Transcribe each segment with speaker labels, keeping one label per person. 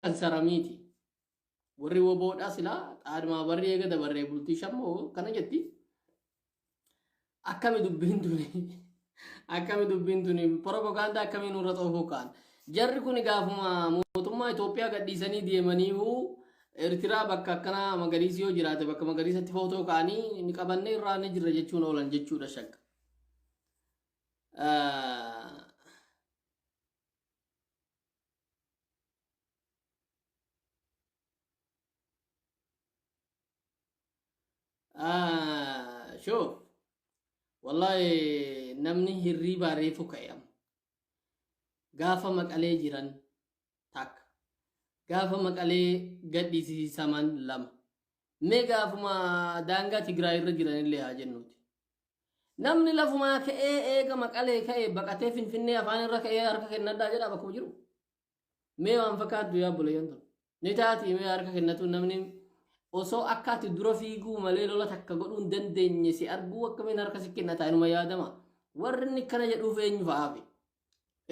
Speaker 1: saramiiti. Warri woboodhaa silaa xaaduma barri eega dabarree bultii shammoo kana jetti. Akkami dubbiin tuni akkami dubbiin tuni propaganda akkamiin nurra xoofuu kaan. Jarri kun gaafuma mootummaa Itoophiyaa gadhiisanii deemaniihu Eertiraa bakka akkana magariisi yoo jiraate bakka magariisatti footoo kaanii ni qabannee irraa ni jirra jechuun oolan jechuudha shakka. شوف والله نمني هري باريفو كيام غافا مقالي جيران تاك غافا مقالي قدي سي سامان لم مي غافا ما دانغا تيغراي رجيران اللي هاجنوتي نمني لفو ما كأي ايغا مقالي كأي بقاتي فنفني افاني رك اي اركا كندا جدا بكو جيرو مي وان فكات دويا بولي يندو نتاتي مي اركا كنتو نمني osoo akkaati dura fiiguu malee lola takka godhuu hin dandeenye si arguu akkamiin harka si kennataa inuma yaadama warri inni kana jedhuuf eenyu fa'aafi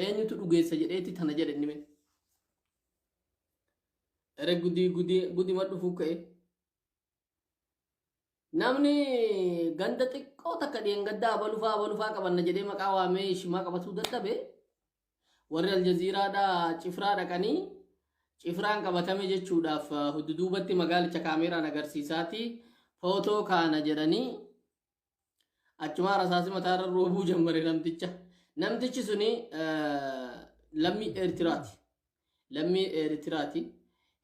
Speaker 1: eenyutu dhugeessa jedheetti tana jedhe nime ere gudi madhufuu ka'e namni ganda xiqqoo takka dheengaddaa balufaa qabanna jedhee maqaa waamee shimaa qabatuu dadhabe warri aljaziiraadhaa cifraa dhaqanii cifraan qabatame jechuudhaaf hudduubatti magaalicha kaameeraan agarsiisaati footoo kaana jedhanii achuma rasaasi mataarra roobuu jammare namtichi suni lammii eertiraati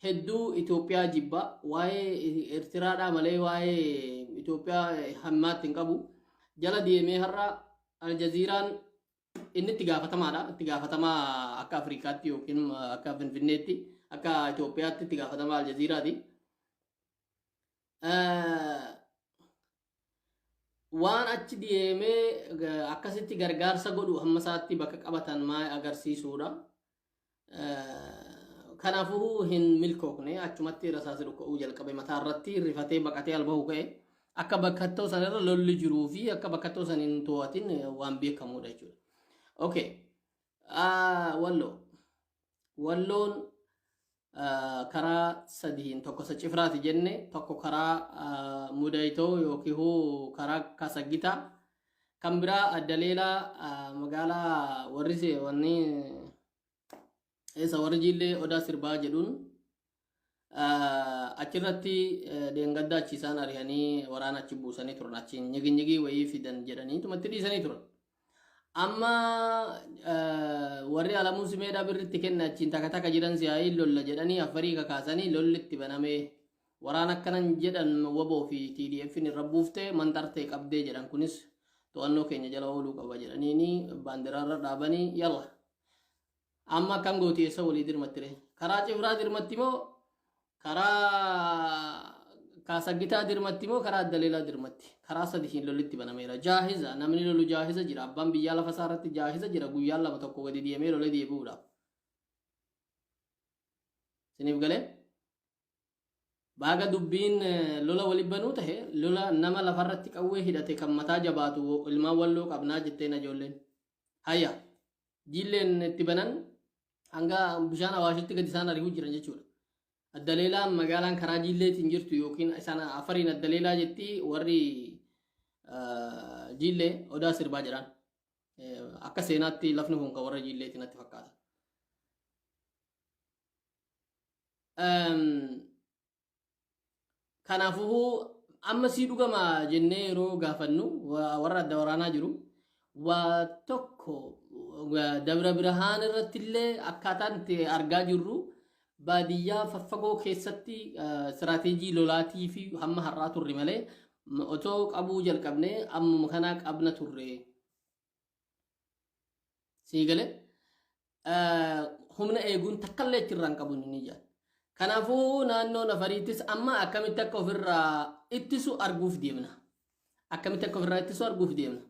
Speaker 1: hedduu Itoophiyaa jibba waa'ee eertiraadhaa malee waa'ee Itoophiyaa hammaatti hin qabu jala deemee har'a aljaziiraan inni itti gaafatamaa akka Afrikaatti yookiin akka Finfinneetti akka Itoophiyaatti itti gaafatamaa aljaziiraati. Waan achi deemee akkasitti gargaarsa godhu hamma isaatti bakka qabatan maa agarsiisuudha. Kanaafuu hin milkookne achumatti rasaasa dhukka'uu jalqabe mataa irratti rifatee baqatee albahu ka'e akka bakkattoo sanarra lolli jiruu fi akka bakkattoo san hin to'atin waan beekamuudha jechuudha. Okay. Walloon karaa sadiin tokko sa cifraati jenne tokko karaa mudayitoo yookiin karaa kasagitaa kan biraa addaleelaa magaalaa warri wanni warri jillee odaa sirbaa jedhuun achirratti deengaddaa achiisaan ari'anii waraana achi buusanii turan achiin nyigii wayii fidan jedhanii tumatti dhiisanii turan. Amma warri alamuu simeedhaa birritti kenna achiin takka jiran si'aayi lolla jedhanii afarii kakaasanii lollitti banamee waraan akkanan jedhan waboo fi TDF irra buuftee manxartee qabdee jedhan kunis to'annoo keenya jala ooluu qaba jedhaniini baandiraarra dhaabanii yalla amma akkam gooti eessa walii dirmattire karaa cifraa dirmatti moo karaa kasagitaa dirmatti moo karaa addaleelaa dirmatti karaa sadiin lollitti banameera jaahiza namni lolu jaahiza jira abbaan biyyaa lafa isaarratti jaahiza jira guyyaan lama tokko gadi deemee lolee deebi'uudha siniif galee baaga dubbiin lola wali banuu tahe lola nama lafarratti qawwee hidhate kan mataa jabaatu ilmaan walloo qabnaa jetteen ijoolleen hayya jilleen itti banan hanga bishaan awaashitti gadi isaan ari'uu jiran jechuudha addaleelaan magaalaan karaa jilleetiin jirtu yookiin isaan afariin addaleelaa jetti warri jillee odaa sirbaa jedhan akka seenaatti lafni kun kan warra jilleetiin natti fakkaata. Kanaafuu amma sii dhugama jennee yeroo gaafannu warra adda waraanaa jiru waa tokko dabra birhaan irratti illee akkaataan itti argaa jirru baadiyyaa faffagoo keessatti istiraatiijii lolaatii fi hamma har'aa turre malee otoo qabuu jalqabnee amma kanaa qabna turre sii galee humna eeguun takkallee achirraan qabu ni jira. Kanaafuu naannoo nafariittis amma akkamitti akka ofirraa ittisu arguuf deemna. Akkamitti akka ofirraa ittisu arguuf deemna.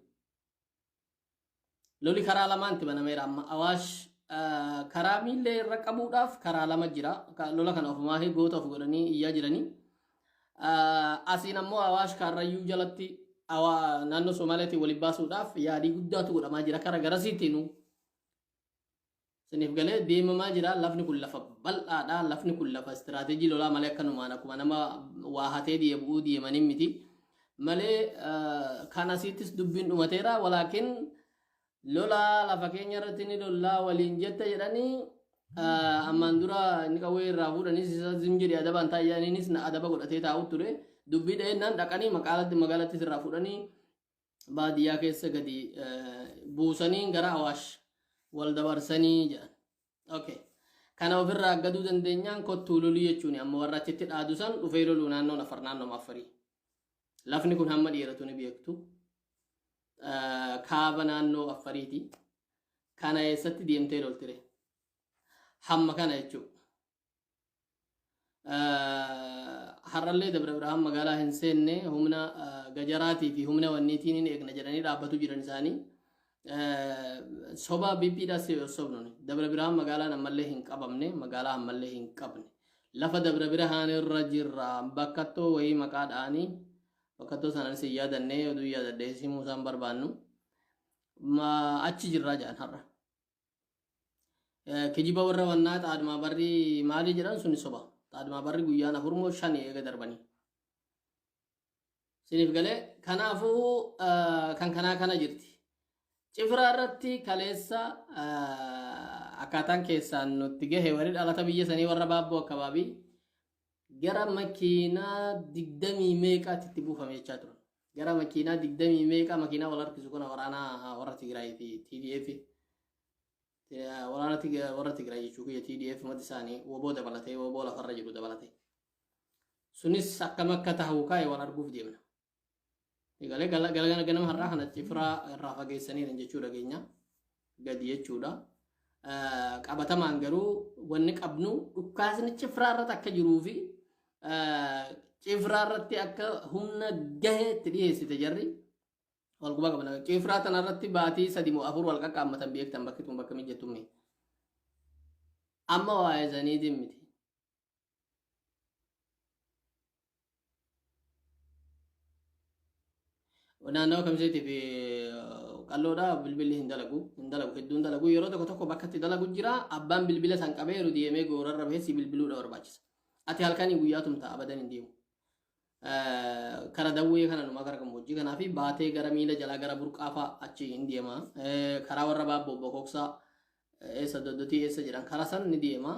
Speaker 1: Loli karaa lamaanti banameera amma awaash karaa miillee irra qabuudhaaf karaa lama jira. Lola kana ofumaa goota of godhanii iyyaa jiranii. Asiin ammoo awaash kaarrayyuu jalatti naannoo Somaaliyaatti waliin baasuudhaaf yaadii guddaatu godhamaa jira karaa garasiitiin. Siniif galee deemamaa jira lafni kun lafa bal'aadha lafni kun lafa istiraateejii lolaa malee akkanumaan akkuma nama waa hatee deebi'uu deemanii miti malee kan asiittis dubbiin dhumateera walaakin lolaa lafa keenya irratti ni lollaa waliin jette jedhanii ammaan dura inni qawwee irraa fuudhanis isa zinjiri adabaan taayyaaniinis na adaba godhatee taa'u ture dubbii dha'ennaan dhaqanii magaalatti irraa fuudhanii baadiyyaa keessa gadi buusanii gara Awaash wal dabarsanii jedhan. Okay. Kana ofirraa gaduu dandeenyaan kottuu loluu jechuun amma warra achitti dhaadu san dhufee loluu naannoo nafar naannoo Affarii. Lafni kun hamma dheeratu ni beektu. Kaaba naannoo Affariiti. Kana eessatti deemtee loltire. Hamma kana jechuudha. Har'allee Dabra Birhaan magaalaa hin seenne humna gajaraatii fi humna wanniitiin hin eegna jedhanii dhaabbatu jiran isaanii. Soba bibbiidhaas sobnuun Dabra Birhaan magaalaan ammallee hin qabamne magaalaa ammallee hin qabne lafa Dabra Birhaan irra jirra bakkattoo wayii maqaadhaanii bakkattoo sanan si yaadannee oduu yaadadhee simuu isaan barbaannu achi jirraa jedhan har'a kijiba warra wannaa xaaduma barri maalii jedhan suni soba xaaduma barri guyyaan afurmoo 5 eega darbanii siniif galee kanaafuu kan kanaa kana jirti. Cifraa irratti kaleessa akkaataan keessaan nutti gahe warri dhalata biyya sanii warra baabboo akkabaabii gara makiinaa 20 meeqaatti itti buufame jechaa turan. Gara makiinaa 20 meeqa makiinaa wal harkisu kun waraanaa warra Tigraay fi TDF waraana warra Tigraay jechuu kiyya TDF mati isaanii woboo dabalatee woboo lafarra jiru dabalatee. Sunis akkam akka tahu kaa'e wal arguuf deemna. Egalee galgala ganama har'aa kana cifraa irraa fageessanii hin jechuudha keenya gadi jechuudha. Qabatamaan garuu wanni qabnu dhukkaasni cifraa irratti akka jiruu fi cifraa irratti akka humna gaheetti dhiyeessite jarri wal quba qabna. Cifraa tana irratti baatii 3 moo 4 wal qaqqaammatan beektan bakki tun bakka mijjatumme. Amma waa'ee saniitiin miti. Naannoo kamseetiif qalloodha bilbilli hin dalagu hedduun dalagu yeroo tokko bakkatti dalagu jira abbaan bilbila san qabeeru deemee goorarra bahee si bilbiluudha barbaachisa. Ati halkanii guyyaa tumta abadan hin deemu. Kara dawwee kana numa gara gammoojjii kanaa fi baatee gara miila jalaa gara burqaafaa achi hin deema. Karaa warra baabboo bokoksaa eessa doddotii eessa jedhan karaa san ni deema.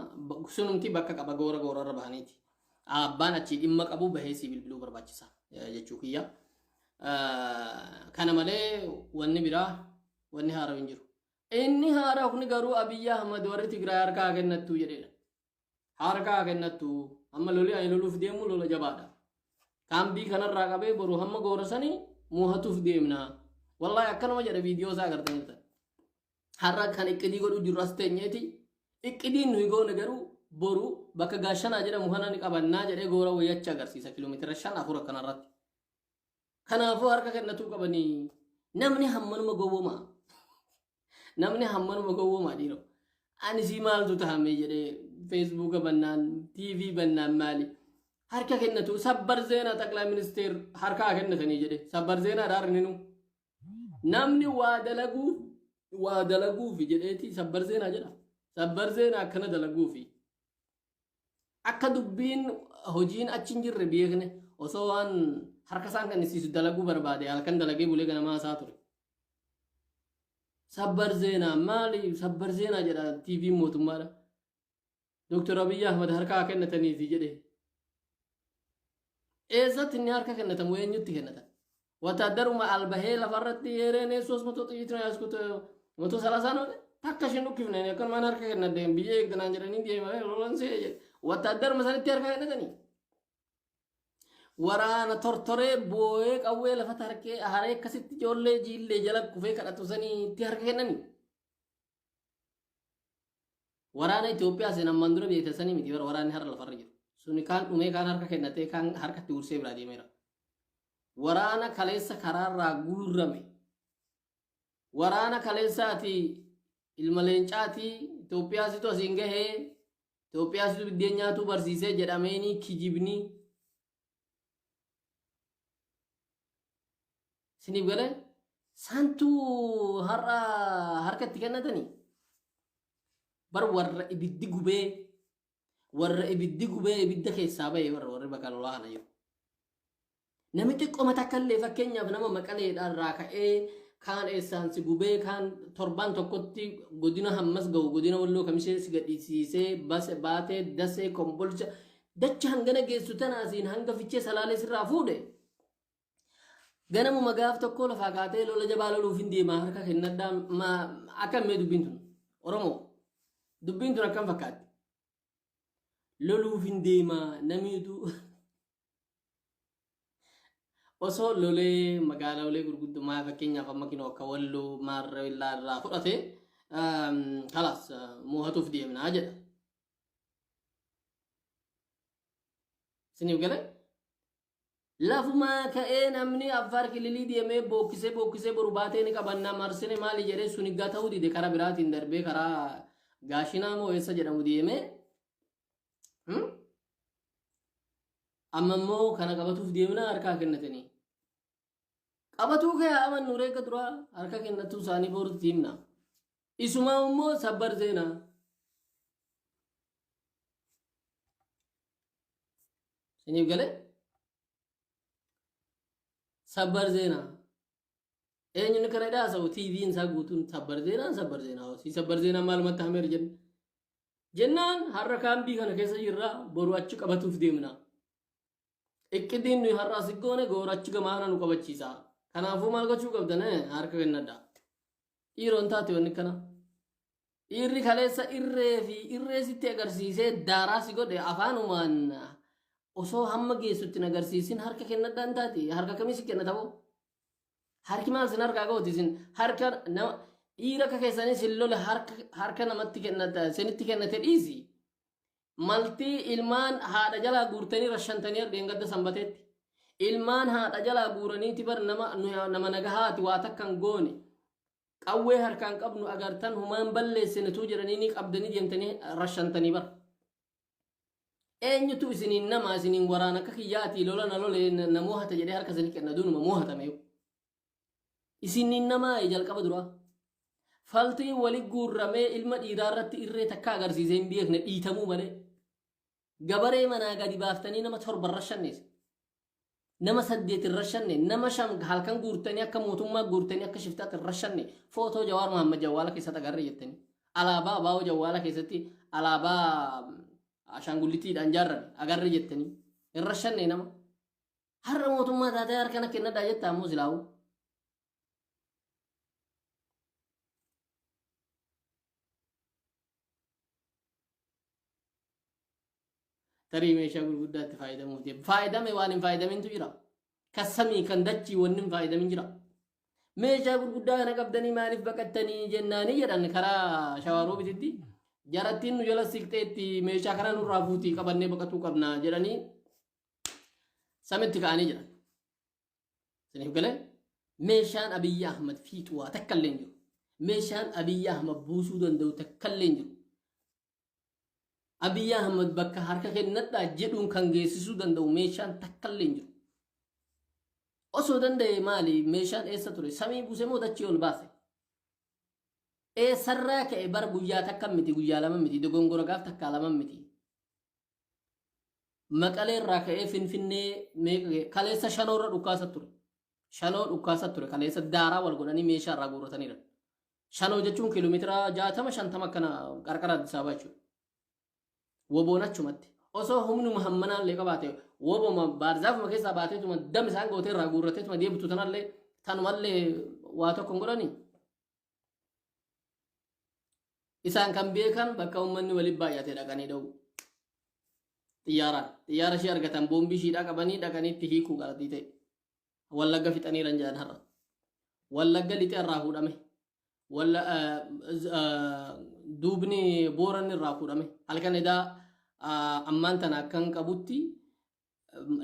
Speaker 1: Sunumti bakka qaba goorarra bahaniiti. Abbaan achi dhimma qabu bahee si bilbiluu barbaachisa jechuu kiyya. Kana malee wanni biraa wanni haaraa hin jiru. Inni haaraa kun garuu Abiyyi Ahmad warri Tigraay harkaa kennattu jedheedha. Harkaa kennattu amma lolii ani loluuf deemu lola jabaadha. Kaambii kanarraa qabee boru hamma goorasanii moohatuuf deemna. Wallahi akkanuma jedha viidiyoo isaa agartanii jirtan. Har'a kan iqqidii godhu jiru as teenyeeti. Iqqidiin nuyi goone garuu boru bakka gaashanaa jedhamu kana ni qabannaa jedhee goora wayyacha agarsiisa kiiloomeetira 5 4 kanarratti. Kanaafuu harka kennatuu qabanii namni hammanuma gowwoomaa dhiiroo ani si maaltu tahame jedhee feesbuuka bannaan TV bannaan maali harka kennatu sabbar zeenaa xaqlaa ministeer harkaa kennatanii jedhe sabbar zeenaa daarninu namni waa dalaguufi jedheeti sabbar zeenaa jedha sabbar zeenaa akkana dalaguufi akka dubbiin hojiin achi hin jirre beekne osoo waan harka isaan kan isiisu dalaguu barbaade halkan dalagee bulee ganamaa isaa ture. Sabbar zeenaa maali sabbar zeenaa jedha TV mootummaadha. Dr. Abiyyi Ahmad harkaa kennataniifi jedhe. Eessatti inni harka kennatamu eenyutti kennatan? Wataaddaruma albahee lafarratti yereenee 300 xiyyiitiin yaaskutu 130 noode takka ishin dhukkifne akkan maan harka kennadeen biyya eegdanaan jedhanii deemee lolansee jedhe. Wataaddaruma sanitti harka kennatanii. Waraana tortoree boo'ee qawwee lafa tarkee haree akkasitti ijoollee jiillee jala kufee kadhatu saniitti harka kennanii. Waraana Itoophiyaa seenamman dura beeksisanii miti waraanni har'a lafarra jiru. Suni kaan dhumee kaan harka kennatee kaan harkatti ursee biraa deemeera. Waraana kaleessa karaarraa guurrame. Waraana kaleessaati ilma leencaati Itoophiyaasitu asiin gahee Itoophiyaasitu biddeen nyaatuu barsiisee jedhameenii kijibnii. Siniif galee santuu har'a harkatti kennatanii bar warra ibiddi gubee ibidda keessaa ba'e warri bakka lolaa kana jiru. Namichi qoma takkallee fakkeenyaaf nama Maqaleedhaan irraa ka'ee kaan eessaan si gubee kaan torban tokkotti godina hammas ga'u godina Walloo Kamisee si gadhiisisee baatee dasee kombolcha dacha hangana geessu tanaasiin hanga Fichee Salaalee sirraa fuudhe. Ganamuma gaaf tokko lafaa kaatee lola jabaa loluuf hin deemaa harka kennadhaan akkamitti dubbiin tun Oromoo dubbiin tun akkam fakkaatti loluuf hin deemaa namiitu osoo lolee magaalaalee gurguddummaa fakkeenyaaf amma kinoo akka Walloo Maarraa irraa fudhate kalaas mo'atuuf deemnaa jedha. Siniif galee lafuma ka'ee namni Affaar Kililii deemee bookkisee boru baatee ni qabannaa marsine maali jedhee sun egaa ta'uu dide karaa biraatiin darbee karaa gaashinaa moo eessa jedhamu deemee amma immoo kana qabatuuf deemnaa harkaa kennatanii qabatuu kee amannu reega duraa harka kennatuu isaanii borutti himna isumaa immoo sabbar seenaa siniif galee sabbar seenaa eenyuun kana dhaasa'u TV'n isaa guutuun sabbar seenaa si sabbar seenaa maalumatti hameer jennaan har'a kaambii kana keessa jirraa boru achi qabatuuf deemna. Ikkidiin nuyi har'a asii goone goorachi gamaana nu qabachiisa. Kanaafuu maal gochuu qabdan harka kennadha. Dhiiroon taate wanni kana. Dhiirri kaleessa irree sitti agarsiisee daaraa si godhe afaanumaan osoo hamma geessutti agarsiisin harka kennadhaan taate harka kamii si kennata boo? Harki maal sin harkaa gooti sin harka nama dhiira akka keessanii sin lola harka namatti kennata sinitti kennate dhiisi. Maltii ilmaan haadha jalaa guurtanii rashantanii dheengadda sanbateetti. Ilmaan haadha jalaa guuraniiti bar nama nagahaati waa takkan goone. Qawwee harkaan qabnu agartan humaan balleessinituu jedhanii ni qabdanii deemtanii rashantanii bar. Eenyutu isiniin nama isiniin waraana akka kiyyaatii lola na lole na moohata jedhee harka isinii kenna duunuma moohatame. Isiniin namaa jalqaba duraa. Faltii wali guurramee ilma dhiiraa irratti irree takka agarsiisee hin beekne dhiitamuu malee. Gabaree manaa gadi baaftanii nama 7 rashannees. Nama 8 rashanne nama 5 halkan guurtanii akka mootummaa guurtanii akka shiftaatti rashanne footoo Jawaar Mohaammed Jawwaala keessatti agarre jettanii. Alaabaa Abaawoo Jawwaala keessatti alaabaa ashaangulitiidhaan jaarrame agarre jettanii. Hin rashanne nama. Har'a mootummaa taatee harkana kennadhaa jettaa ammoo silaa'u. Tarii meeshaa gurguddaatti fayyadamuuf deemu. Fayyadame waan hin fayyadamintu jira. Kasamii kan dachii wanni hin fayyadamin jira. Meeshaa gurguddaa kana qabdanii maaliif baqattanii jennaanii jedhan karaa shawaroo bititti. Jarattiin nu jala siqxeetti meeshaa kana nurraa fuutii qabannee baqatuu qabna jedhanii samitti ka'anii jiran. Siniif galee meeshaan Abiyyi Ahmad fiixuu waa takka illee hin jiru. Meeshaan Abiyyi Ahmad buusuu danda'u takka illee hin jiru. Abiyyi Ahmad bakka harka kennadhaa jedhuun kan geessisuu danda'u meeshaan takka illee hin jiru. Osoo danda'e maali meeshaan eessa ture samii buusee moo dachii ol baase. Eessarraa ka'e bara guyyaa takka miti guyyaa lama miti dogongora gaaf takka lama miti. Maqalee irraa ka'ee Finfinnee kaleessa shanoorra dhukkaasa ture. Shanoo dhukkaasa ture kaleessa daaraa wal godhanii meeshaa irraa guurrataniidha. Shanoo jechuun kiiloomeetira 60-50 akkana qarqara Addis Ababaa jechuudha. Woboon achumatti osoo humni muhammanaan illee qabaate woboma baarzaafuma keessaa baateetuma dam isaan gootee irraa guurrateetuma deebitu tanallee tanumallee waa tokko hin godhani. Isaan kan beekan bakka uummanni waliin baay'atee dhaqanii dha'u. Xiyyaara ishee argatan boombii ishiidhaa qabanii dhaqanii itti hiikuu qaratii ta'e. Wallagga fixaniiran jedhan har'a. Wallagga lixee irraa fuudhame. Duubni booran irraa fuudhame. Halkan edaa ammaan tana akkan qabutti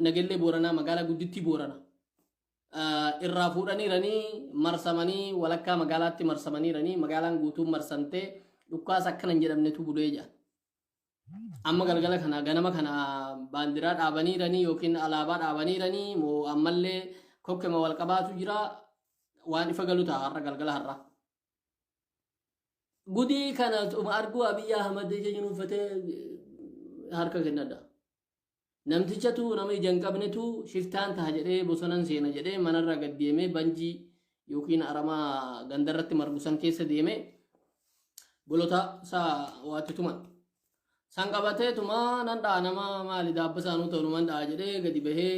Speaker 1: nagellee booranaa magaalaa guddittii boorana. Irraa fuudhaniiranii marsamanii walakkaa magaalaatti marsamaniiranii magaalaan guutuun marsantee dhukkaasa akkana hin jedhamnetu bulee jira. Amma galgala kana ganama kana baandiraa dhaabaniiranii yookiin alaabaa dhaabaniiranii moo ammallee kokkema wal qabaatu jira waan ifa galu ta'a har'a galgala har'a. gudii kana argu Abiy Ahmad jechuun uffatee harka kennadha. Namtichatu nama ijaan qabnetu shiftaan ta'a jedhee bosonan seena jedhee manarra gad deemee banjii yookiin aramaa gandarratti margusan keessa deemee bolota isaa waatti tuman. San qabatee tuma nan dha'a nama maali daabbasaanuu ta'u numan dha'a jedhee gadi bahee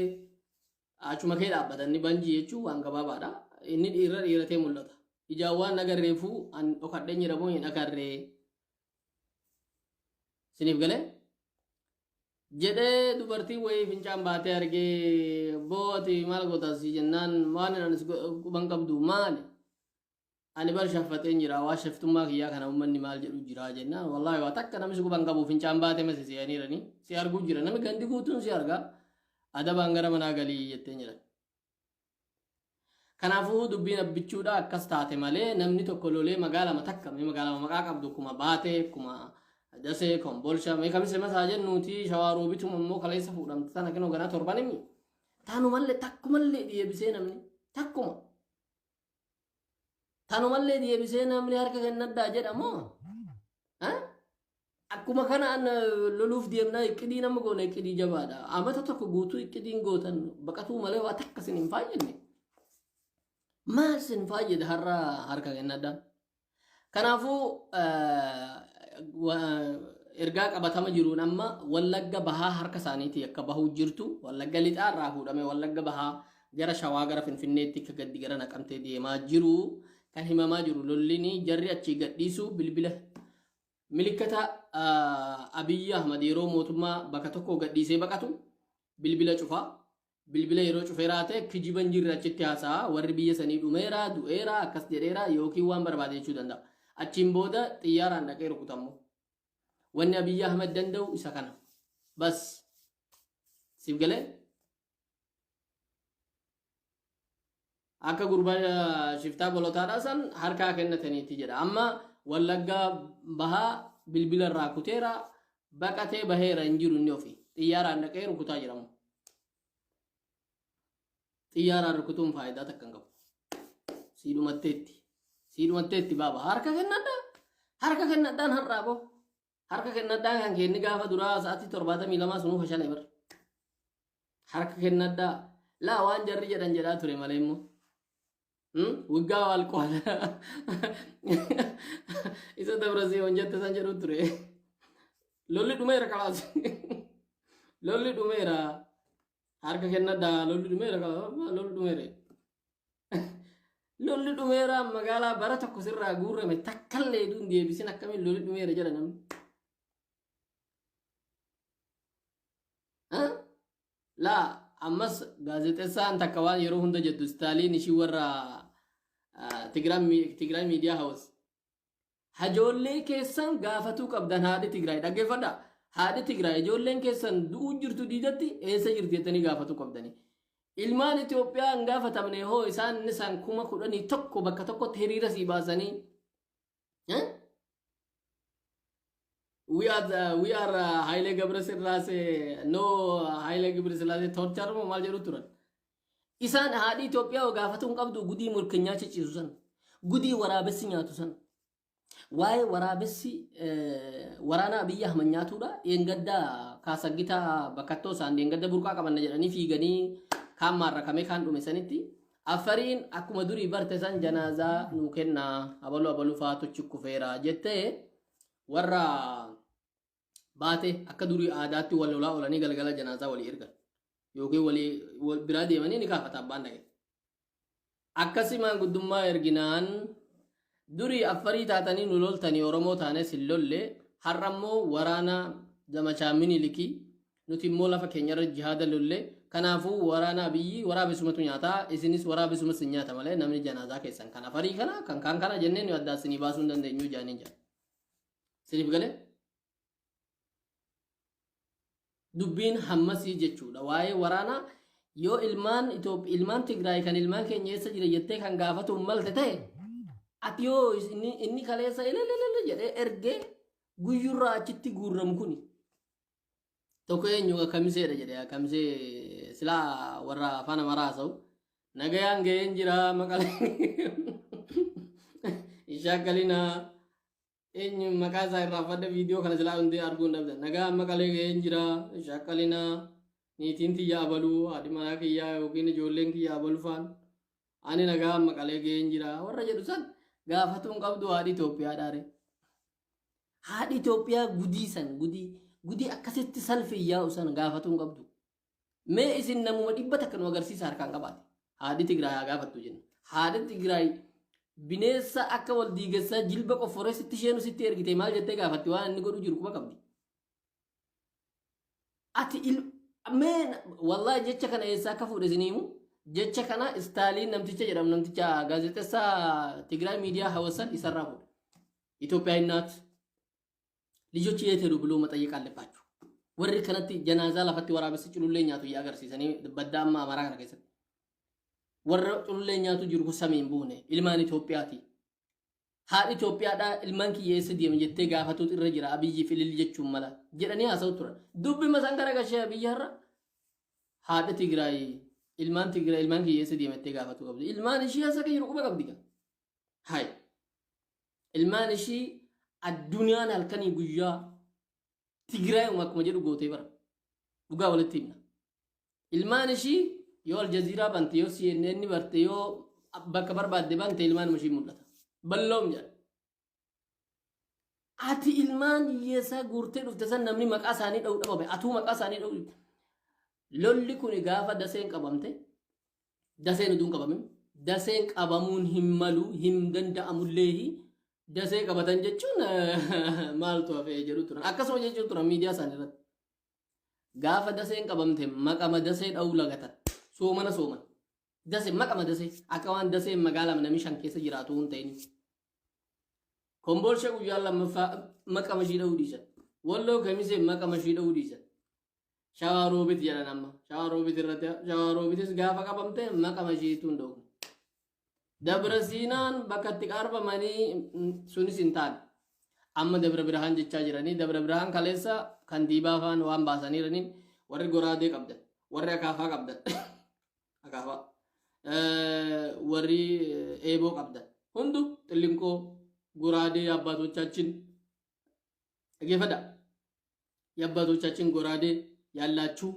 Speaker 1: achuma kee dhaabbatanni banjii jechuun waan gabaabaadha. Inni dhiiratee mul'ata. Ijaan waan agarreefuu an dhokadhee jedhamu hin agarree. Siniif galee? Jedhee dubartii wayii fincaan baatee argee booti maal gootas jennaan waan anis quban qabdu maali? Ani bar shaffateen jira waa shaftummaa kiyyaa kana uummanni maal jedhu jira jennaan wallaahi waa takka namni quban qabu fincaan baatee masi si'aniirani si arguu jira namni gandi guutuun si argaa adabaan gara manaa galii jettee jiran. Kanaafuu dubbiin abbichuudha akkas taate malee namni tokko lolee magaalama takka magaalama maqaa qabdu kuma baatee kuma dasee kombolsha mee kamise masaa jennuuti shawaaroo bituma immoo kaleessa fuudhamte sana kenoo ganaa torban himi taanumallee takkumallee deebisee namni takkuma taanumallee deebisee namni harka kennaddaa jedhamoo akkuma kanaan loluuf deemnaa iqqidii nama goona iqqidii jabaadha amata tokko guutuu iqqidiin gootan baqatuu malee waa takka sin hin fayyadne maal sin fayyada harka kennaddaan kanaafuu ergaa qabatama jiruun amma wallagga bahaa harka isaaniitii akka bahuu jirtu wallagga lixaa irraa fuudhame wallagga bahaa gara shawaa gara finfinneetti akka gaddi gara naqamtee deemaa jiru kan himamaa jiru lollini jarri achii gadhiisu bilbila milikkata Abiy Ahmad yeroo mootummaa bakka tokko gadhiisee baqatu bilbila cufaa bilbila yeroo cufeeraa ta'e kijiban jirri achitti haasaa warri biyya sanii dhumeera du'eera akkas jedheera yookiin waan barbaade jechuu danda'a. Achiin booda xiyyaaraan dhaqee rukutamuu. Wanni Abiy Ahmad danda'u isa kana. Bas siif galee akka gurbaa shiftaa bolotaadhaa san harkaa kennataniiti jedha. Amma wallagga bahaa bilbila irraa kuteera baqatee baheera hin jiru inni ofii. Xiyyaaraan dhaqee rukutaa jiramu. Xiyyaaraan rukutuun faayidaa takka hin qabu. Siidhumatteetti baaba harka kennadhaan har'aa boo harka kennadhaan kan kenni gaafa duraa sa'aatii 72 sunuu fashalee bar harka kennadhaa laa waan jarri jedhan jedhaa ture malee immoo waggaa wal qola isa dabrasii hojjette san jedhu ture lolli dhumeera kalaas lolli dhumeera harka kennadhaa lolli dhumeera lolli dhumeera lolli dhumeera magaalaa bara tokko sirraa guurrame takkallee duun deebisin akkamiin lolli dhumeera jedha namni laa ammas gaazexeessaan takka waan yeroo hunda jedhu Staaliin ishii warra Tigraay miidiyaa hawaas hajoollee keessan gaafatuu qabdan haadhi Tigraay dhaggeeffadha haadhi Tigraay ijoolleen keessan du'uu jirtu diidatti eessa jirti jettanii gaafatuu qabdanii ilmaan Itoophiyaa hin gaafatamne hoo isaan nisaan 11,000 bakka tokkotti hiriira sii baasanii we are Haile Gebresillaase no Haile Gebresillaase torture mo maal jedhu turan isaan haadhi Itoophiyaa gaafatu hin qabdu gudii murkeenyaa ciciisu san gudii waraabessi nyaatu san waa'ee waraabessi waraana Abiy Ahmad nyaatuudha eengadda kaasagita bakattoo isaan eengadda burqaa qabanna jedhanii fiiganii kaan maarrakamee kaan dhume sanitti afariin akkuma durii barte san janaazaa nuu kennaa abaluu faatu chikkufeera jettee warra baate akka durii aadaatti wal lolaa olanii galgala janaazaa walii ergan yookiin walii biraa deemanii ni kaafata abbaan dhaqe akkasii maanguddummaa erginaan durii afarii taatanii nu loltanii Oromoo taane sin lolle har'ammoo waraana zamachaa Minilikii nuti immoo lafa keenyarra jihaada lolle kanaafuu waraana Abiyyi waraabesumatu nyaataa isinis waraabesuma sin nyaata malee namni janaazaa keessan kan afarii kana kan kaan kana jenneen nu addaa sinii baasuu hin dandeenyu jaaniin jaa siniif galee dubbiin hammasii jechuudha waa'ee waraana yoo ilmaan Tigraay kan ilmaan keenya eessa jira jettee kan gaafatu malte ta'e ati yoo inni kaleessa ilaalala jedhee ergee guyyurraa achitti guurramu kuni tokko eenyu akkamiseedha jedhee akkamisee silaa warra afaan Amaaraa haasa'u nagayaan ga'een jira maqalee ishaakalina eenyu maqaa isaa irraa fadda viidiyoo kana silaa hundi arguu hin dhabdan nagaa maqalee ga'een jira shaqqalina niitiin tiyya abaluu haadhi manaa kiyyaa yookiin ijoolleen kiyya abalu faan ani nagaa maqalee ga'een jira warra jedhu san gaafatuun qabdu haadhi Itoophiyaa dhaare haadhi Itoophiyaa gudii san gudii akkasitti salphiyyaa usan gaafatuun qabdu mee isin namuma dhibba takka nu agarsiisa harkaan qabaate haadhi Tigraay haa gaafattu jenna haadhi Tigraay bineensa akka wal diigessaa jilba qofforee sitti isheenu sitti ergite maal jettee gaafatti waan inni godhu jiru quba qabdi ati mee wallahi jecha kana eessaa akka fuudhe isiniimu jecha kana Staaliin namticha jedhamu namticha gaazexessaa Tigraay miidiyaa hawasan isarraa fuudhe Itoophiyaa innaat ልጆች የት ሄዱ ብሎ መጠየቅ አለባችሁ ወርድ ከነቲ ጀናዛ ለፈት ወራበስ ጭሉለኛቱ ያገርሲሰኒ በዳማ አማራ ከነ ከሰ ወረ ጭሉለኛቱ ጅርኩ ሰሜን ቡነ ኢልማን ኢትዮጵያቲ ሃድ ኢትዮጵያዳ ኢልማን ኪየስ ዲም ጀቴ ጋፈቱ ጥረጅራ አብይ ፍልል ጀቹ መላ ጀደኒ አሰውቱራ ዱብ መሳንገረ ገሸ ብያራ ሃድ ትግራይ ኢልማን ኪየስ ዲም ጀቴ ጋፈቱ ቀብዲ ኢልማን እሺ ያሰከ ይሩቁ በቀብዲጋ ሃይ ኢልማን እሺ الدنيا نالكني جوجا تجري وما كم جدو قوتي برا بقى ولا تيمنا المانشي يو الجزيرة بنتيو CNN برتيو بكبر بعد دبان تلمان مشي مولتا بلوم جال أتي المان يسا قرتي رفتسان نمني مكاساني أو أبى أتو مكاساني أو لولي كوني غافا دسين كبامته دسين دون كبامين دسين كبامون همالو هم دندا أمولهي dasee qabatan jechuun maaltu hafee jedhu turan akkasuma jechuun turan miidiyaa isaanii irratti gaafa daseen qabamte maqama dasee dha'uu lagatan soomana dasee maqama dasee akka waan dasee magaalaa namni shan keessa jiraatu hin ta'in komboolsha guyyaa lammaffaa maqama ishii dha'uu dhiisan walloo kamisee maqama ishii dha'uu dhiisan shawaa roobit jedhan amma shawaa roobit irratti shawaa roobitis gaafa qabamte maqama ishiitu hin dha'u دبر سينان بكتك أربع ماني سوني سنتان أما دبر برهان جتشاجراني دبر برهان كاليسا كان ديبا فان وان باساني رنين ورر غرادي قبضة ورر أكافا قبضة أكافا وري إيبو قبضة هندو تلينكو غرادي ياباتو تشاچين أجيفدا ياباتو تشاچين غرادي ياللاچو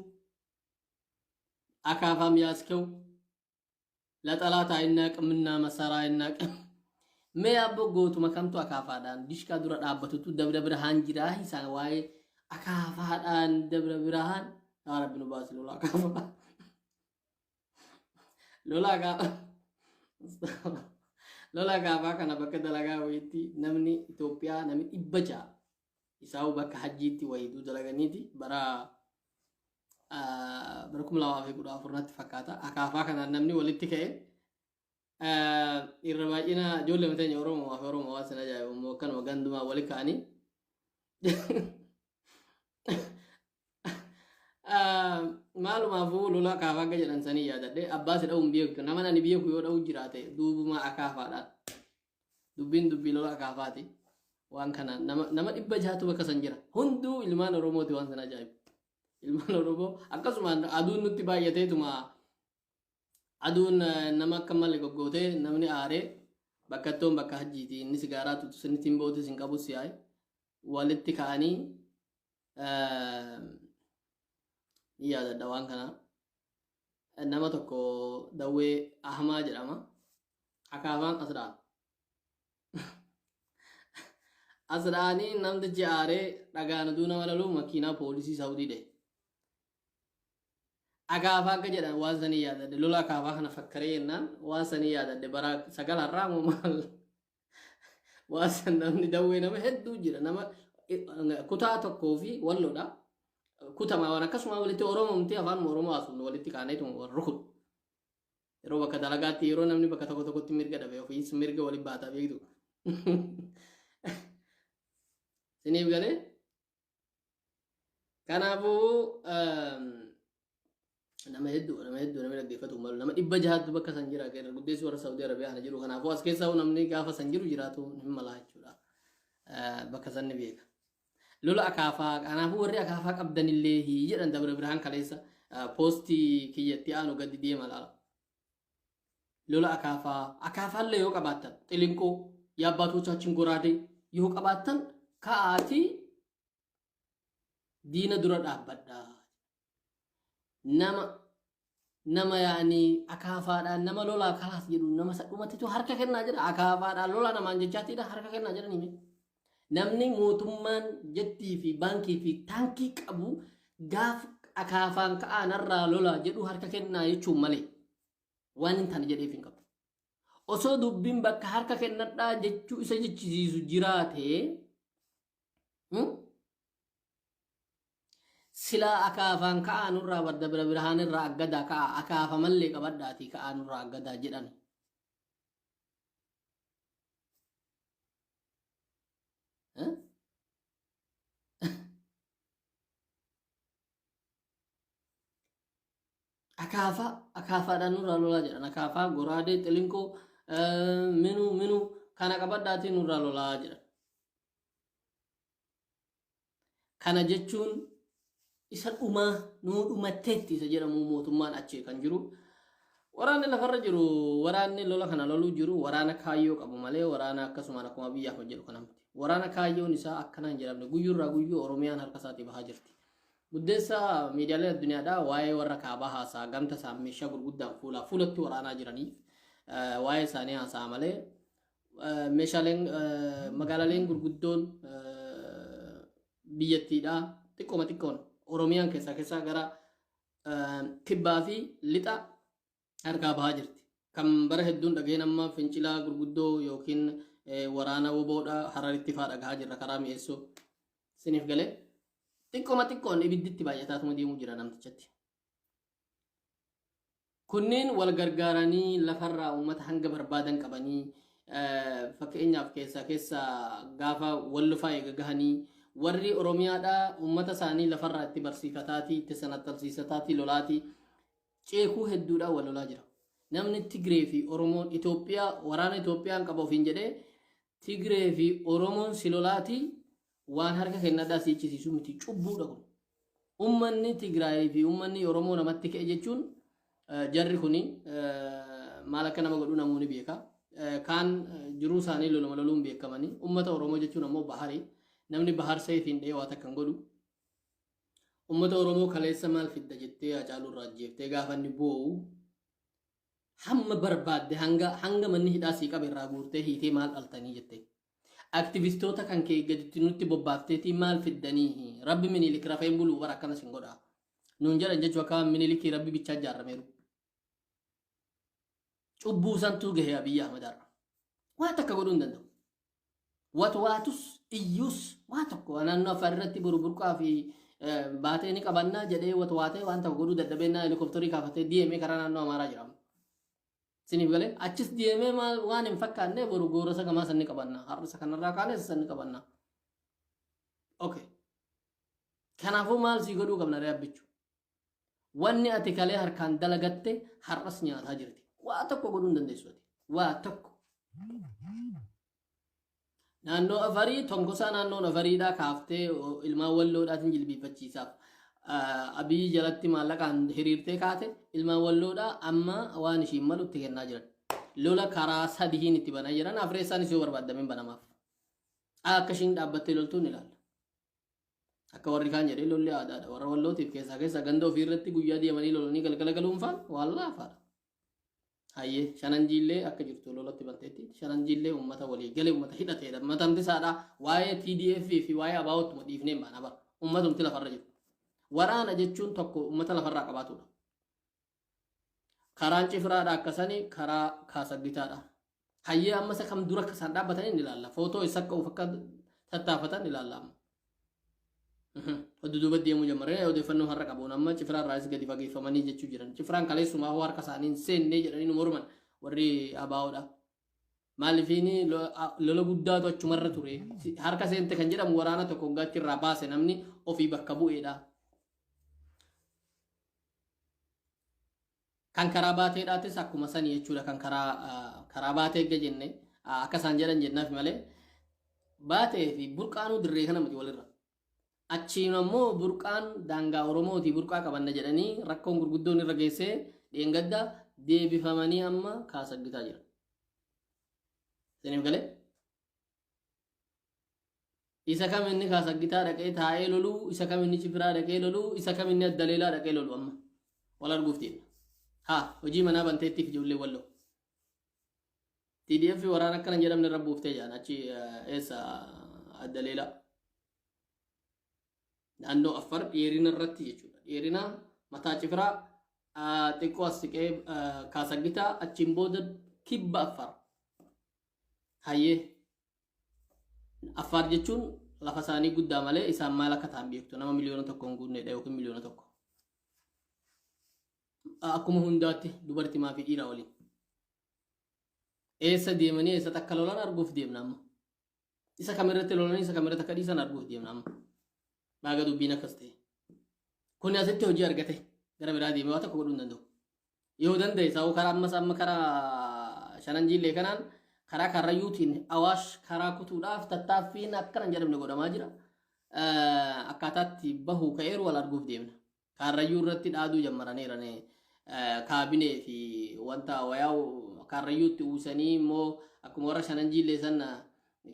Speaker 1: أكافا مياسكو لا طلعت عينك منا مسارا عينك ما يبغى قوت ما كم تو أكافادان ديش كادورة أبتو تو دبر برهان جراهي سانواي أكافادان دبر برهان يا رب نباس لولا أكافا لولا أكافا لولا أكافا كنا بكذا لقى ويتي نمني إثيوبيا نمني إبجا يساو بك حجيتي ويدو دلقا نيتي برا بركم لا في قرآن فرنات فكاتا أكافا كنا نمني ولتكه إربعينا جول مثلا يوروم وافروم واسنا جاي ومكان وغندما ولكاني مالو ما فو لولا كافا كجلان سني يا ده أباس ده بيوك نما أنا بيوك يود أو جراته دوب ما أكافا ده دوبين لولا كافاتي وان كنا نما إبجاتو بكسنجرا هندو إلمان رومو توان سنا جاي ilmaan oromoo akkasumaan aduun nutti baay'ateetuma aduun nama akka malee goggootee namni aaree bakkattoon bakka hajjiiti inni sigaaraa tuttu sinitti hin boote sin qabu si'aay walitti ka'anii ni yaadadha waan kana nama tokko dawwee ahmaa jedhama akaafaan asraanii namtichi aaree dhagaan aduu nama laluu makiinaa poolisii saawudii dhe أكافا كجدا وازني يادا لولا أكافا خنا فكرينا وازني يادا برا سجل الرام ومال وازن ندوي نما هدو جرا نما كتات كوفي ولا لا كتا ما وانا كسمة ولتي أوروم ممتي أفان موروم أصلا ولتي كانيت ورخد رو بكذا لقات يرو نمني بكذا كذا كنت ميرجع دبي وفي سميرجع ولي باتا بيجدو سني بقى كان أبو nama hedduu namni dhaggeeffatu malu nama dhibba jahaatu bakka san jira keessa guddeessi warra Saudi Arabiyaa kana jiru kanaafuu as keessaa namni gaafa san jiru jiraatu hin mala jechuudha bakka san ni beeka lola akaafaa kanaafuu warri akaafaa qabdanillee jedhan dabra birhaan kaleessa poostii kiyyatti aanu gadi deema laala lola akaafaallee yoo qabaattan xilinqoo የአባቶቻችን ጎራዴ yoo qabaattan ka'aatii diina dura dhaabbadha. Nama yaani akaafaadhaan nama lolaa kalaas jedhu nama sadhumatti harka kennaa jira. Akaafaadhaan lolaa namaan jechaatiidha harka kennaa jedhanii. Namni mootummaan jettii fi baankii fi taankii qabu gaaf akaafaan ka'aanarraa lolaa jedhu harka kennaa jechuun malee waan hin taane jedheef hin qabu. Osoo dubbiin bakka harka kennadhaa jechuu isa jechisiisu jiraatee sila akaafaan ka'aanurraa badda bira birahaanirraa aggadaa ka'a akaafa mallee qabadhaatii ka'aanurraa aggadaa jedhan. Akaafaadhaan nurraa lolaa jedhan. Akaafaa goraadee xilinkoo minu kana qabadhaatii nurraa lolaa jedhan. Kana jechuun isa dhumaa nuu dhumatteetti isa jedhamu mootummaan achii kan jiru. Waraanni lafarra jiru waraanni lola kana loluu jiru waraana kaayyoo qabu malee waraana akkasumaan akkuma biyyaaf jedhu kana miti. Waraana kaayyoon isaa akkana hin jedhamne guyyurraa guyyuu Oromiyaan harka isaatii bahaa jirti. Guddeessa miidiyaalee addunyaadhaa waa'ee warra kaabaa haasaa gamta isaa meeshaa gurguddaan fuulatti waraanaa jiraniif waa'ee isaanii haasaa malee meeshaaleen magaalaaleen gurguddoon biyyattiidhaa xiqqoon Oromiyaan keessaa gara kibbaa fi lixa harkaa bahaa jirti. Kan bara hedduun dhageen amma fincilaa gurguddoo yookiin waraana woboodhaa Hararitti fa'aa dhagahaa jirra karaa mi'eessoo siniif galee xiqqoon ibidditti baay'ataatuma deemuu jira namtichatti. Kunneen wal gargaaranii lafarraa uummata hanga barbaadan qabanii fakkeenyaaf keessa gaafa wal lufaa eegagahanii warri Oromiyaadhaa uummata isaanii lafarraa itti barsiifataatii itti sanattalsiisataatii lolaatii ceekuu hedduudhaan wal lolaa jira. Namni Tigree fi Oromoon Itoophiyaa waraana Itoophiyaan qaba ofiin jedhee Tigree fi Oromoon si lolaatii waan harka kennadhaa sichisiisu miti cubbuudha kun. Uummanni Tigraay fi uummanni Oromoo namatti ka'e jechuun jarri kuni maal akka nama godhu namoonni beeka. Kaan jiruu isaanii loluun beekamanii uummata Oromoo jechuun ammoo baharii namni bahar seefiin dhee waa takkan godhu. Uummata Oromoo kaleessa maal fidda jettee Hacaaluu irraa ajjeeftee gaafa inni boo'u hamma barbaadde hanga manni hidhaa sii qabe irraa guurtee hiitee maal dhaltanii jettee. Aktivistoota kan kee gaditti nutti bobbaafteetii maal fiddanii rabbi minilik rafeen buluu bara akkanas hin godhaa. Nuun jedhan jechuu akka minilikii rabbi bichaa ijaarameeru. Cubbuu santuu gahee Abiyyi Ahmadaarra. Waa takka godhuu hin danda'u. Waatus iyyuus waa tokko naannoo afaan irratti burburqaa fi baatee ni qabannaa jedhee waatee waan tokko godhuu dadhabeenyaa helikopterii kaafatee deemee karaa naannoo Amaaraa jiraama. Siniif galee achis deemee maal waan hin fakkaanne boru goorasa gamaa sanni qabannaa har'isa kanarraa kaanes sanni qabannaa. Okay. Kanaafuu maal sii godhuu qabna re'abbichu. Wanni ati kalee harkaan dalagatte har'as nyaataa jirti. Waa tokko godhuu hin dandeessu ati. Waa tokko. Naannoo afarii tonkosaa naannoon afariidhaa kaaftee ilmaan walloodhaatiin jilbiifachiisaaf. Abiyyi jalatti maallaqaan hiriirtee kaate ilmaan walloodhaa amma waan ishiin malutti kennaa jiran. Lola karaa sadiin itti banaa jiran afreessaanis yoo barbaadameen banamaaf. Akka ishiin dhaabbattee loltuun ilaalla. Akka warri kaan jedhee lolli aadaadha. Warra wallootiif keessa ganda ofii irratti guyyaa deemanii lolanii galgala galuun faan waan laafaadha. Hayyee shananjiillee akka jirtu lolatti banteetti shananjiillee uummata walii galee uummata hidhateedha. Matamti isaadhaa waa'ee TDF fi waa'ee abaawwattuma dhiifneen baana bara. Uummatumti lafarra jiru. Waraana jechuun tokko uummata lafarraa qabaatudha. Karaan cifraadha akkasanii karaa kaasaggitaadha. Hayyee ammas kam dura akka isaan dhaabbatanii ni ilaalla. Footoo isa akka uf akka tattaafatan ni ilaalla. Duduuba deemuu jammaree odeeffannoo har'a qabuun amma cifraarraas gadi fageeffamanii jechuu jiran. Cifraan kaleessumaa harka isaaniin seennee jedhanii nu morman warri abaa'oodha. Maaliifiin lola guddaatu achumarra ture. Harka seente kan jedhamu waraana tokko gaatti irraa baase namni ofii bakka bu'eedha. Kan karaa baateedhaatis akkuma sanii jechuudha kan karaa baatee eegga jenne akka isaan jedhan jennaaf malee baatee fi burqaanuu dirree kana miti walirra. Achiin ammoo burqaan daangaa Oromooti burqaa qabanna jedhanii rakkoon gurguddoon irra geessee dheengadda deebifamanii amma kaasaggitaa jira. Siniif galee isa kam inni kaasaggitaa dhaqee taa'ee loluu isa kam inni cifiraa dhaqee loluu isa kam inni addaleelaa dhaqee loluu amma wal arguuf deemna haa hojii manaa banteettiif ijoollee walloo TDF waraana akkana jedhamne irra buuftee jaan achi eessa addaleelaa naannoo Afar dheerina irratti jechuudha dheerina mataa cifiraa xiqqoo as siqee kaasaggitaa achiin booda kibba Afar hayyee Afar jechuun lafa isaanii guddaa malee isaan maal akka ta'an beektu nama miliyoona tokko hin guunneedha yookiin miliyoona tokko akkuma hundaatti dubartii fi dhiira waliin eessa deemanii eessa takka lolan arguuf deemna amma isa kamirratti lolanii isa kamirratti akka dhiisan arguuf deemna amma baaga dubbiin akkas ta'e kun asitti hojii argate gara biraa deemee waa tokko godhuu hin danda'u yoo danda'e saawuu karaa ammas amma karaa shanan jiillee kanaan karaa karrayyuutiin awaash karaa kutuudhaaf tattaaffiin akkana jedhamne godhamaa jira akkaataatti bahuu ka'eeru wal arguuf deemna karrayyuu irratti dhaaduu jammaraniirane kaabinee fi wanta wayaa karrayyuutti uusanii immoo akkuma warra shanan jiillee san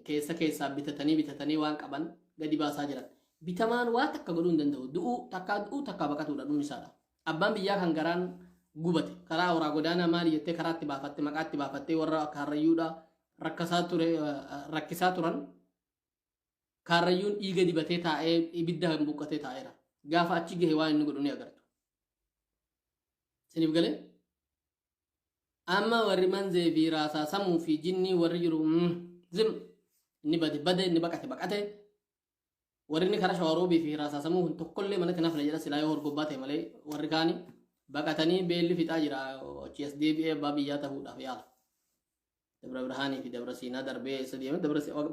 Speaker 1: keessaa bitatanii waan qaban gadi baasaa jiran bitamaan waa takka godhuu hin danda'u du'uu takka baqatuudha dhumni isaadha abbaan biyyaa kan garaan gubate karaa horaa godaanaa maali jettee karaatti baafatte maqaatti baafattee warra karrayyuudha rakkisaa turan karrayyuun dhiiga dibatee taa'ee ibidda hin buqqatee taa'eera gaafa achi gahe waan inni godhu ni agartu siniif galee amma warri manzee fi raasaa sammuu fi jinnii warri jiru zim inni bade inni baqate warri inni karaa shawaroobii fi raasaa sammuu tokkollee manatti nafna jedha silaa yoo horgobbaa ta'e malee warri kaanii baqatanii beelli fixaa jira achi as deebi'ee abbaa biyyaa ta'uudhaaf yaala Dabra Birhaanii fi Dabra Siinaa darbee isa deeme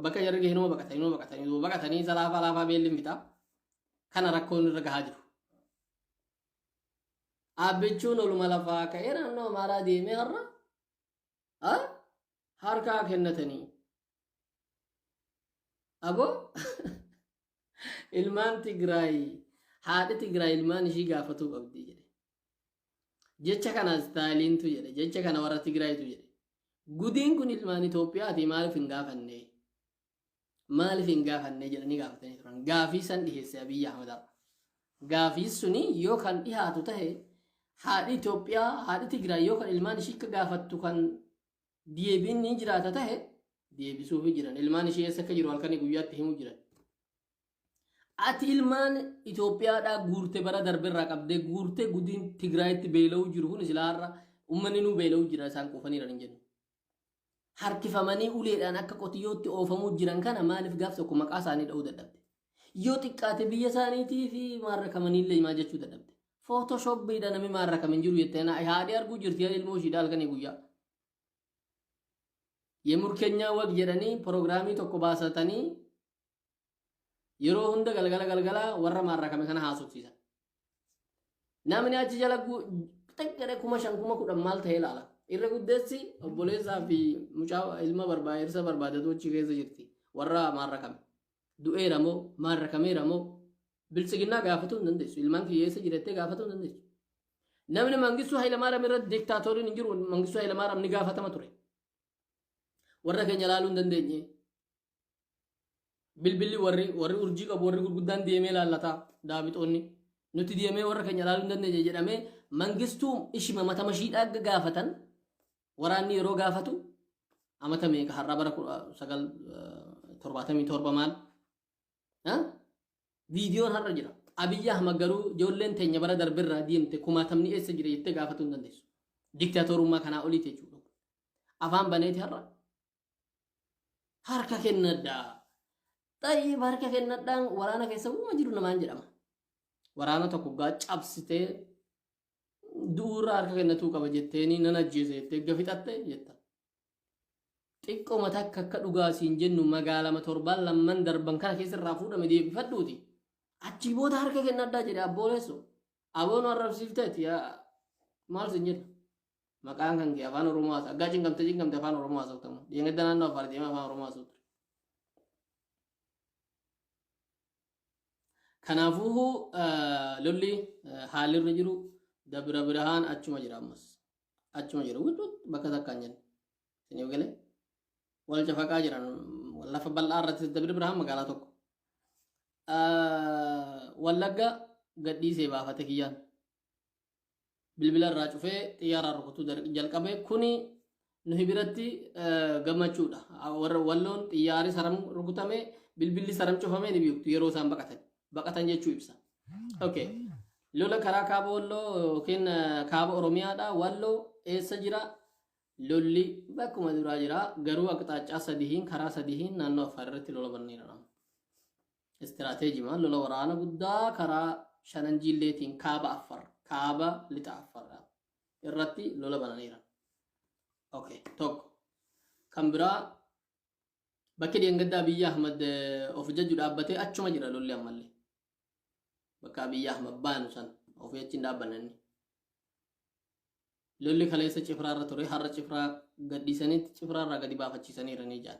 Speaker 1: bakka jarri gahee nama baqatanii isa laafaa beelli fixaa kana rakkoon irra gahaa jiru abbichuun oluma lafaa ka'ee naannoo amaaraa deemee harkaa kennatanii aboo ilmaan Tigraay haadhi Tigraay ilmaan ishii gaafatuu qabdi jedhe jecha kana istaayiliintu jedhe jecha kana warra Tigraayitu jedhe gudiin kun ilmaan Itoophiyaati maaliif hin gaafanne jedhanii gaafatanii turan gaafii san dhiheesse Abiyyi Ahmed gaafii suni yoo kan dhihaatu ta'e haadhi Itoophiyaa haadhi Tigraay yoo kan ilmaan ishii akka gaafattu kan deebiin ni jiraata ta'e deebisuuf jiran ilmaan ishii eessa akka jiru halkanii guyyaatti himuu jiran ati ilmaan Itoophiyaadhaa guurte bara darbirraa qabdee guurte gudiin Tigraayitti beela'uu jiru kun islaarra ummanni nu beela'uu jira isaan qofaniiran hin jennu harkifamanii uleedhaan akka qotiyyootti oofamuu jiran kana maaliif gaaf tokko maqaa isaanii dha'uu dadhabde yoo xiqqaate biyya isaaniitii fi maarrakamaniillee himaa jechuu dadhabde footoshooppiidha namni maarrakamin jiru jettee haadhi arguu jirti ilmoo ishiidha halkanii guyyaa yemmuu keenyaa waq jedhanii proogiraamii tokko baasatanii yeroo hunda galgala warra maarrakame kana haasofsiisan namni achi jala xiqqare 5,000 maal ta'ee ilaala irra guddeessi obboleessaa fi mucaa ilma barbaadessa barbaadatu achi keessa jirti warra maarrakame du'eera moo maarrakameera moo bilchiginaa gaafatuu hin dandeessu ilmaan kiyyeessa jirettee gaafatuu hin dandeessu namni Mangistuu Hayilamaariyaam irratti diktaatoriin hin jiru Mangistuu Hayilamaariyaam ni gaafatama ture warra keenya ilaaluu hin dandeenye bilbilli warri urjii qabu warri gurguddaan deemee laallata daabixoonni nuti deemee warra keenya ilaaluu hin dandeenye jedhamee Mangistuu ishima matamashiidhaa gaafatan waraanni yeroo gaafatu amata meeqa har'a bara 1977 maal viidiyoon har'a jira Abiyyi Ahmad garuu ijoolleen teenya bara darbirraa deemte kumaatamni eessa jira jettee gaafatuu hin dandeessu diktaatorummaa kanaa oliiti jechuudha afaan baneeti harka kennadhaa xayyib harka kennadhaan waraana keessa uuma jiru namaan jedhama waraana tokko gaa cabsitee duura harka kennatuu qaba jetteeni nan ajjeese jettee gafixatte jetta xiqqoo mataa akka dhugaasiin jennu magaalama torbaan lamman darban kana keessa irraa fuudhame deebifadhuuti achi booda harka kennadhaa jedhe abbooleessu aboon arrabsiifteeti maal sin jedha maqaan kan kee afaan Oromoo haasa aggaa cinqamte afaan Oromoo haasawtamu deengedda naannoo Affaar deemee afaan Oromoo haasawtu kanaafuu lolli haalli irra jiru Dabra Birhaan achuma jira ammas achuma jira bakka takkaan jenna siniif galee wal cafaqaa jiran lafa bal'aa irratti Dabra Birhaan magaalaa tokko wallagga gadhiisee baafate kiyyaan bilbila irraa cufee xiyyaaraan rukutuu jalqabe kuni nuhi biratti gammachuudha warra walloon xiyyaari saram rukutame bilbilli saram cufame ni beektu yeroo isaan baqatan jechuu ibsa. Okay, lola karaa kaaba walloo yookiin kaaba oromiyaadha walloo eessa jira lolli bakkuma duraa jira garuu aqxaacaa sadihiin karaa sadihiin naannoo affaar irratti lola banneera. Istiraatejii maal lola waraana guddaa karaa shanan jilleetiin kaaba affar kaaba lixa affarraa irratti lola bananiira. Okay, tokko kan biraa bakki Deengaddaa Abiyyi Ahmad of jajju dhaabbatee achuma jira lolli ammallee bakka Abiyyi Ahmad baanu san of achiin dhaabbannani lolli kaleessa cifraarra ture har'a cifraa gadhiisaniitti cifraarraa gadi baafachiisaniira ni jaan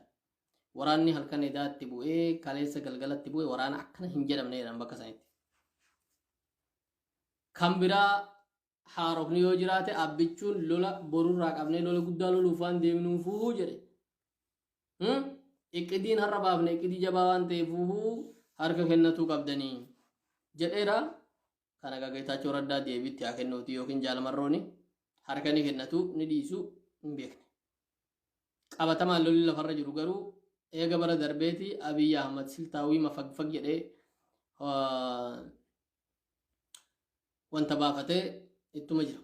Speaker 1: waraanni halkan edaatti bu'ee kaleessa galgalatti bu'ee waraana akkana hin jedhamne jedhan bakka sanitti. Kan biraa haarofni yoo jiraate abbichuun lola borurraa qabnee lola guddaa loluuf waan deemnuufuu jedhe. Iqqidiin har'a baafne iqqidii jabaa waan ta'eefuu harka kennatuu qabdanii jedheera. Kana Geetaachoo Raddaa deebiitti haa kennuuti yookiin jaalamarrooni harka ni kennatu ni dhiisu hin beekne. Qabatamaan lolli lafarra jiru garuu eega bara darbeeti Abiyyi Ahmad siltaawii mafagfag jedhee wanta baafatee ittuma jira.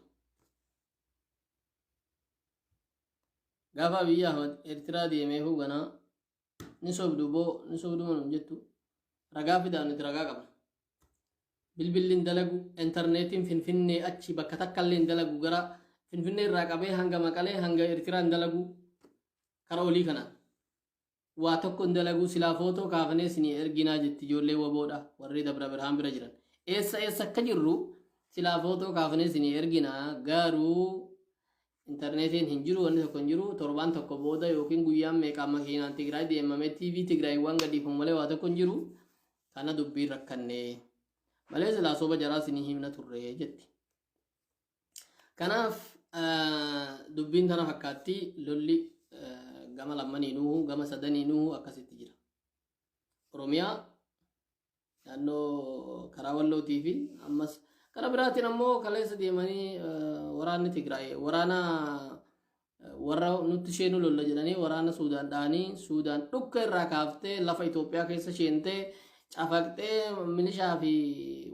Speaker 1: Gaafa Abiyyi Ahmad Eertiraa deemee huuganaa ni sobdu manum jettu ragaa fidaan nuti ragaa qabna. Bilbilliin dalagu intarneetiin finfinnee achi bakka takkallee hin dalagu gara finfinnee irraa qabee hanga Maqalee hanga Eertiraan dalagu kara olii kanaan waa tokko hin dalagu silaa footoo kaafnee isinii erginaa jetti ijoollee waboodha warri Dabra Birhaan bira jiran eessa akka jirru silaa footoo kaafnee isinii erginaa garuu intarneetiin hin jiru wanni tokko hin jiru torbaan tokko booda yookiin guyyaan meeqaa makiinaan Tigraay deemamee TV Tigraay waan gadiifamu malee waa tokko hin jiru kana dubbii rakkannee malee silaa soba jaraa isinii himna turre jetti. Kanaaf dubbiin tana fakkaatti lolli gama lammaniinuu gama sadaniinuu akkasitti jira. Oromiyaa naannoo karaa wallootii fi ammas karaa biraatiin ammoo kaleessa deemanii waraanni Tigraay waraana warra nutti sheenu lolla jedhanii waraana Suudaan dha'anii Suudaan dhukka irraa kaaftee lafa Itoophiyaa keessa sheentee cafaqxee milishaa fi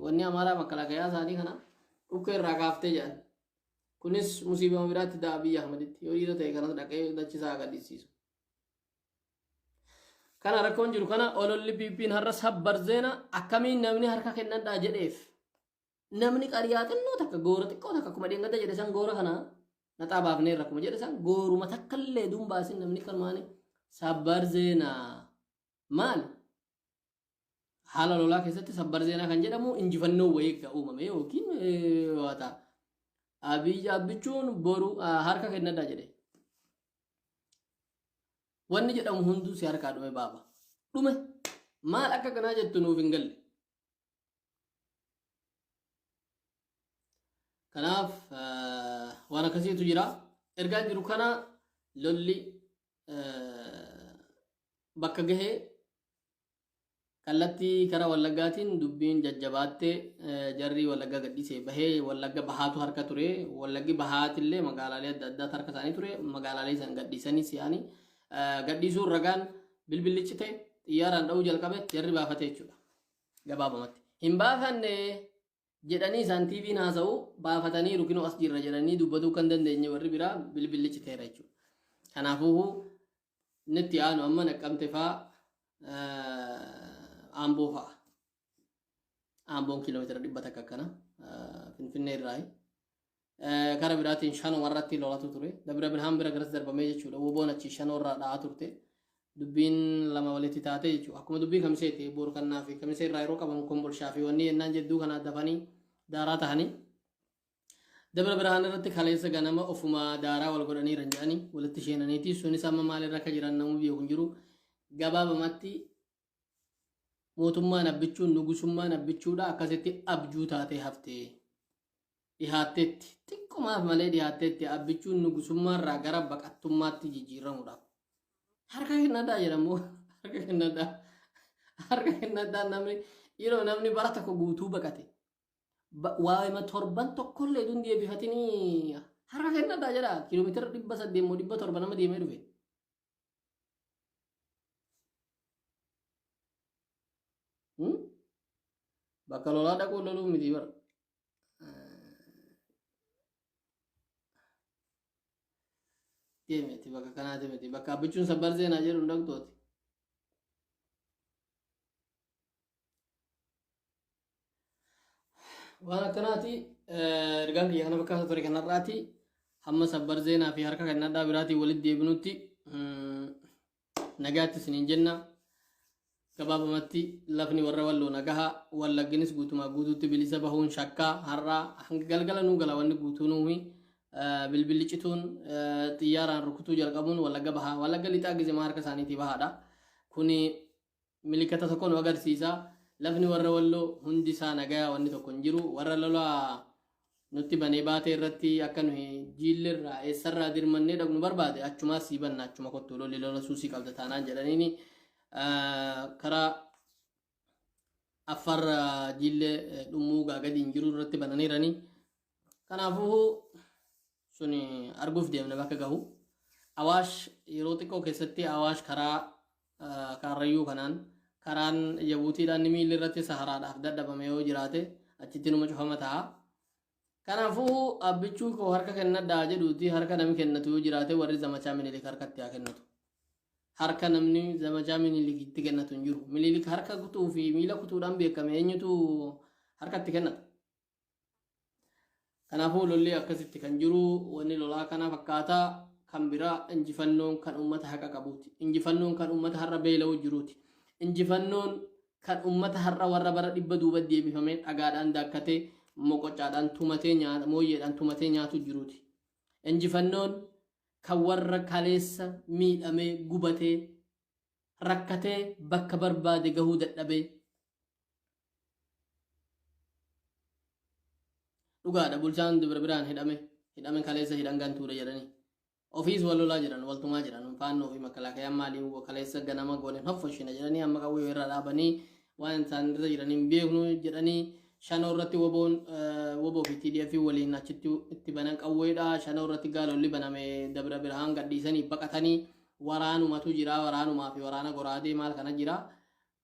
Speaker 1: wanni Amaaraa makalakayaa isaanii kana dhukka irraa kaaftee jedhan. Kunis musiibama biraatti da'a Abiyyi Ahmaditti yoo dhiira ta'e kanas dhaqee dachisaa agarsiisu. Kana rakkoon jiru kana ololli PP'n har'a sabbar zeena akkamiin namni harka kennadhaa jedheef namni qariyaa xinnoo takka goora xiqqoo takka akkuma Deengadda jedhe san goora kana naxaa baafnee rakkuma jedhe san gooruma takkallee dumbaasin namni kalmaani sabbar zeenaa maal haala lolaa keessatti sabbar zeenaa kan jedhamu injifannoo wayii uumame yookiin waata Abiyyi abbichuun boru harka kennadhaa jedhe. Wanni jedhamu hunduu si harkaa dhume baaba. Dhume maal akka kanaa jettu nuuf hin galle. Kanaaf waan akkasiitu jira. Ergaan jiru kana lolli bakka gahee kallattii karaa Wallaggaatiin dubbiin jajjabaattee jarri Wallaggaa gadhiisee bahee Wallagga bahaatu harka ture. Wallaggi bahaatillee magaalaalee adda addaatu harka isaanii ture. Magaalaalee san gadhiisanii si'anii gadhiisuun ragaan bilbillichi ta'e xiyyaaraan dha'uu jalqabe jarri baafate jechuudha. Gabaabumatti hin baafanne jedhanii isaan TV'n haasa'u baafatanii rukinoo as jirra jedhanii dubbatuu kan dandeenye warri biraa bilbillichi ta'eera jechuudha. Kanaafuu nitti aanu amma Naqqamte fa'aa Amboo fa'aa. Amboon kiiloomeetira 100 akka kana Finfinnee irraayi. Karaa biraatiin Shanoo irratti lolatu ture. Dabra Birhaan bira garas darbamee jechuudha. Woboon achi Shanoo irraa dha'aa turte. Dubbiin lama walitti taate jechuudha. Akkuma dubbii kamiseeti boru kannaa fi kamisee irraa yeroo qabamu kombolshaa fi wanni yennaan jedduu kana dafanii daaraa tahanii. Dabra Birhaan irratti kaleessa ganama ofuma daaraa wal godhanii jedhanii walitti sheenaniiti. Sunis amma maalirra akka jiran namuu beeku hin jiru. Gabaabamatti mootummaan abbichuun nugusummaan abbichuudha akkasitti abjuu taatee haftee. Dhihaatteetti xiqqoomaaf malee dhihaatteetti abbichuun nugusummaa irraa gara baqattummaatti jijjiiramuudhaaf. Harka kennadhaa jedhamu harka kennadhaa namni yeroo namni bara tokko guutuu baqate waa'ima torban tokkollee dun deebifatanii harka kennadhaa jedha kiiloomeetira 800 moo 700 nama deemee dhufe. Bakka lolaa dhaquu loluu miti bara. Deemeti bakka kanaa deemeti bakka abbichuun sabbar seenaa jedhu dhaqxooti. Waan akkanaati ergaan kiyya kana fakkaata ture kanarraati hamma sabbar seenaa fi harka kennadhaa biraatii walitti deebinutti nagaatti isiniin jenna. Gabaabumatti lafni warra walloo nagaha wallagginis guutumaa guutuutti bilisa bahuun shakkaa har'aa hanga galgala nuu gala wanni guutuu nuuhi bilbilli cituun xiyyaaraan rukutuu jalqabuun wallagga bahaa wallagga lixaa gizimaa harka isaaniitii bahaadha. Kuni milikata tokko nu agarsiisa. Lafni warra walloo hundi isaa nagaa wanni tokko hin jiru warra lolaa nutti banee baatee irratti akka nuyi jiillirraa eessarraa dirmannee dhaqnu barbaade achumaa sii banna achuma kottuu lolli lola suusii qabda taanaan jedhaniini karaa affar jiillee dhumuu gadi hin jiru irratti bananiiranii kanaafuu suni arguuf deemna bakka gahu awaash yeroo xiqqoo keessatti awaash karaa kaarrayyuu kanaan karaan Jabuutiidhaan miilli irratti saharaadhaaf dadhabame yoo jiraate achitti numa cufama ta'a. Kanaafuu abbichuu koo harka kennadhaa jedhuuti harka namni kennatu yoo jiraate warri zamachaa minilik harkatti haa kennatu. Harka namni zamachaa minilikitti kennatu hin jiru. Minilik harka kutuu fi miila kutuudhaan beekame eenyutu harkatti kennata. Kanaafuu lolli akkasitti kan jiru wanni lolaa kana fakkaataa kan biraa injifannoon kan uummata haqa qabuuti. Injifannoon kan uummata har'a beela'uu jiruuti. Injifannoon kan uummata har'a warra bara dhibba duuba deebifamee dhagaadhaan daakkatee moqocaadhaan tumatee nyaata mooyyeedhaan tumatee nyaatu jiruuti. Injifannoon kan warra kaleessa miidhamee gubatee rakkatee bakka barbaade gahuu dadhabee dhugaadha bulchaan biraan hidhame kaleessa hidhan gantuudha jedhanii. Ofiis wal lolaa jiran waltumaa jiran faannoo fi makalaakayaan maaliin kaleessa ganama gooleen hoffoshina jedhanii amma qawwee irra dhaabanii waan isaan irra jiraniin beeknu jedhanii shanoo irratti woboo fi TDF waliin achitti itti banan qawweedha shanoo irratti gaalolli baname dabra birhaan gadhiisanii baqatanii waraanumatu jira waraanumaa fi waraana goraadee maal kana jira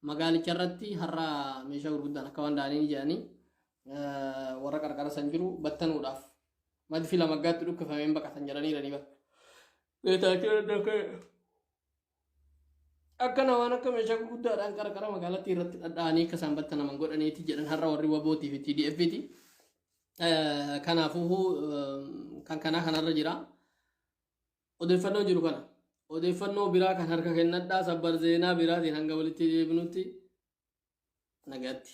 Speaker 1: magaalicha irratti har'a meeshaa gurguddaan akka waan daanii jedhanii warra qarqara san jiru battanuudhaaf madfi lamaggaatti dhukkifameen baqatan jedhanii bakka. Akkana waan akka meeshaa gurguddaadhaan qarqara magaalattii irratti dhadha'anii akka isaan battanaman godhaniiti jedhan har'a warri wabootii fi TDF'ti. Kanaafuu kan kanaa kanarra jira. Odeeffannoo jiru kana. Odeeffannoo biraa kan harka kennadhaa sabbar seenaa biraatiin hanga walitti deebinutti nagaatti.